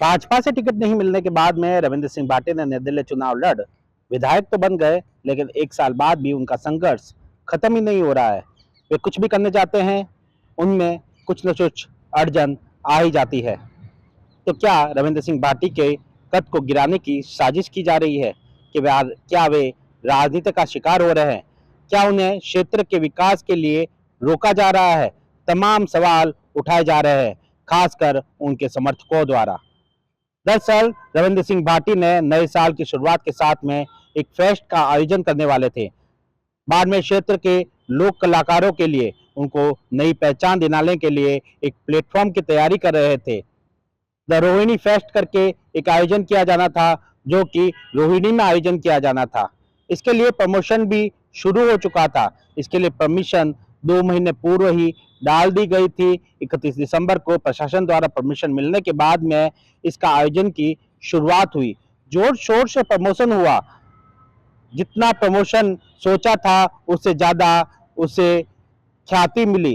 भाजपा से टिकट नहीं मिलने के बाद में रविंद्र सिंह भाटी ने निर्दलीय चुनाव लड़ विधायक तो बन गए, लेकिन एक साल बाद भी उनका संघर्ष खत्म ही नहीं हो रहा है। वे कुछ भी करने जाते हैं, उनमें कुछ न कुछ अड़चन आ ही जाती है। तो क्या रविंद्र सिंह भाटी के कद को गिराने की साजिश की जा रही है कि क्या वे राजनीति का शिकार हो रहे हैं? क्या उन्हें क्षेत्र के विकास के लिए रोका जा रहा है? तमाम सवाल उठाए जा रहे हैं, खासकर उनके समर्थकों द्वारा। दरअसल रविंद्र सिंह भाटी ने नए साल की शुरुआत के साथ में एक फेस्ट का आयोजन करने वाले थे। बाद में क्षेत्र के लोक कलाकारों के लिए उनको नई पहचान दिलाने के लिए एक प्लेटफॉर्म की तैयारी कर रहे थे। द रोहिणी फेस्ट करके एक आयोजन किया जाना था, जो कि रोहिणी में आयोजन किया जाना था। इसके लिए प्रमोशन भी शुरू हो चुका था। इसके लिए परमिशन 2 महीने पूर्व ही डाल दी गई थी। 31 दिसंबर को प्रशासन द्वारा परमिशन मिलने के बाद में इसका आयोजन की शुरुआत हुई। जोर शोर से प्रमोशन हुआ। जितना प्रमोशन सोचा था उससे ज्यादा उसे ख्याति मिली।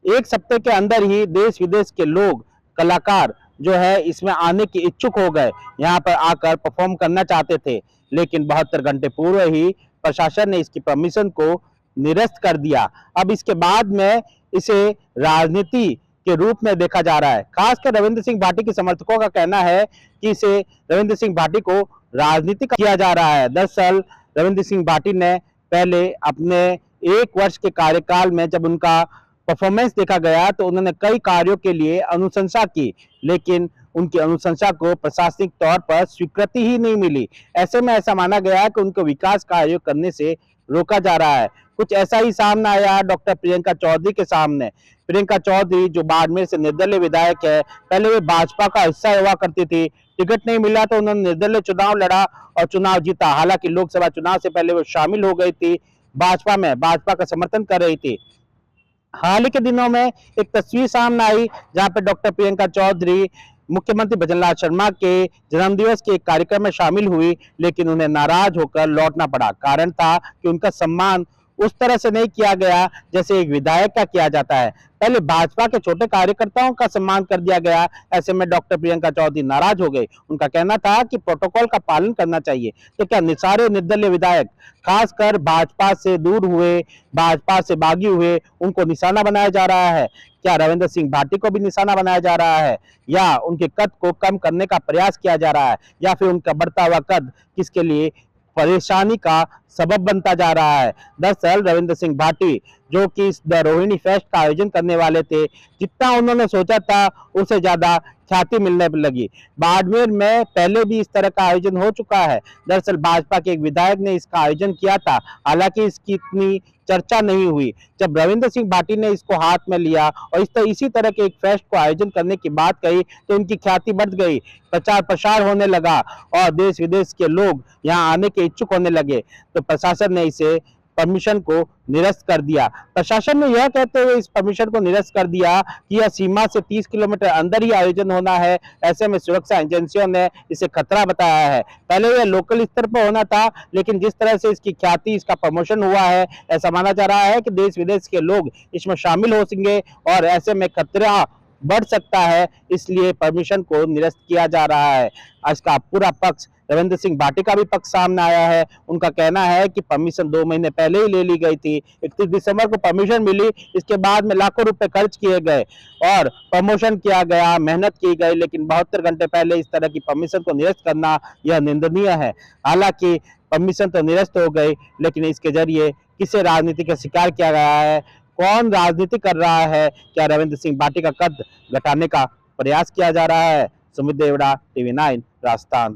एक सप्ताह के अंदर ही देश विदेश के लोग, कलाकार जो है इसमें आने की इच्छुक हो गए, यहाँ पर आकर परफॉर्म करना चाहते थे। लेकिन 72 घंटे पूर्व ही प्रशासन ने इसकी परमिशन को निरस्त कर दिया। अब इसके बाद में इसे राजनीति के रूप में देखा जा रहा है। खासकर रविंद्र सिंह भाटी के समर्थकों का कहना है कि इसे रविंद्र सिंह भाटी को राजनीति किया जा रहा है। दरअसल रविंद्र सिंह भाटी ने पहले अपने 1 वर्ष के कार्यकाल में जब उनका परफॉर्मेंस देखा गया तो उन्होंने कई कार्यों के लिए अनुशंसा की, लेकिन उनकी अनुशंसा को प्रशासनिक तौर पर स्वीकृति ही नहीं मिली। ऐसे में ऐसा माना गया कि उनको विकास कार्य करने से रोका जा रहा है। कुछ ऐसा ही सामने आया डॉक्टर प्रियंका चौधरी के सामने। प्रियंका चौधरी जो बाड़मेर से निर्दलीय विधायक है, पहले वे भाजपा का हिस्सा हुआ करती थी। टिकट नहीं मिला तो उन्होंने निर्दलीय चुनाव लड़ा और चुनाव जीता। हालांकि लोकसभा चुनाव से पहले वो शामिल हो गई थी भाजपा में, भाजपा का समर्थन कर रही थी। हाल ही के दिनों में एक तस्वीर सामने आई जहां पे डॉक्टर प्रियंका चौधरी मुख्यमंत्री भजनलाल शर्मा के जन्मदिवस के एक कार्यक्रम में शामिल हुई, लेकिन उन्हें नाराज होकर लौटना पड़ा। कारण था कि उनका सम्मान उस तरह से नहीं किया गया जैसे एक विधायक का किया जाता है। पहले भाजपा के छोटे कार्यकर्ताओं का सम्मान कर दिया गया। ऐसे में डॉक्टर प्रियंका चौधरी नाराज हो गए। उनका कहना था कि प्रोटोकॉल का पालन करना चाहिए। तो क्या सारे निर्दलीय विधायक, खासकर भाजपा से दूर हुए, भाजपा से बागी हुए, उनको निशाना बनाया जा रहा है? क्या रविंद्र सिंह भाटी को भी निशाना बनाया जा रहा है, या उनके कद को कम करने का प्रयास किया जा रहा है, या फिर उनका बढ़ता हुआ कद किसके लिए परेशानी का सबब बनता जा रहा है? दरअसल रविंद्र सिंह भाटी जो कि इस द रोहिणी फेस्ट का आयोजन करने वाले थे, जितना उन्होंने सोचा था उससे ज्यादा ख्याति मिलने लगी। बाड़मेर में पहले भी इस तरह का आयोजन हो चुका है। दरअसल भाजपा के एक विधायक ने इसका आयोजन किया था, हालांकि इसकी इतनी चर्चा नहीं हुई। जब रविंद्र सिंह भाटी ने इसको हाथ में लिया और इसी तरह के एक फेस्ट को आयोजन करने की बात कही तो उनकी ख्याति बढ़ गई, प्रचार प्रसार होने लगा और देश विदेश के लोग यहाँ आने के इच्छुक होने लगे। तो प्रशासन ने इसे परमिशन को निरस्त कर दिया। प्रशासन ने यह कहते हुए इस परमिशन को निरस्त कर दिया कि यह सीमा से 30 किलोमीटर अंदर ही आयोजन होना है। ऐसे में सुरक्षा एजेंसियों ने इसे खतरा बताया है। पहले यह लोकल स्तर पर होना था, लेकिन जिस तरह से इसकी ख्याति, इसका प्रमोशन हुआ है, ऐसा माना जा रहा है कि देश विदेश के लोग इसमें शामिल हो सकेंगे और ऐसे में खतरा बढ़ सकता है, इसलिए परमिशन को निरस्त किया जा रहा है। इसका पूरा पक्ष, रविंद्र सिंह भाटी का भी पक्ष सामने आया है। उनका कहना है कि परमिशन 2 महीने पहले ही ले ली गई थी। 31 दिसंबर को परमिशन मिली, इसके बाद में लाखों रुपए खर्च किए गए और प्रमोशन किया गया, मेहनत की गई, लेकिन 72 घंटे पहले इस तरह की परमिशन को निरस्त करना यह निंदनीय है। हालांकि परमिशन तो निरस्त हो गई, लेकिन इसके जरिए किसे राजनीति का शिकार किया गया है, कौन राजनीति कर रहा है? क्या रविंद्र सिंह भाटी का कद घटाने का प्रयास किया जा रहा है? सुमित देवड़ा, TV9 राजस्थान।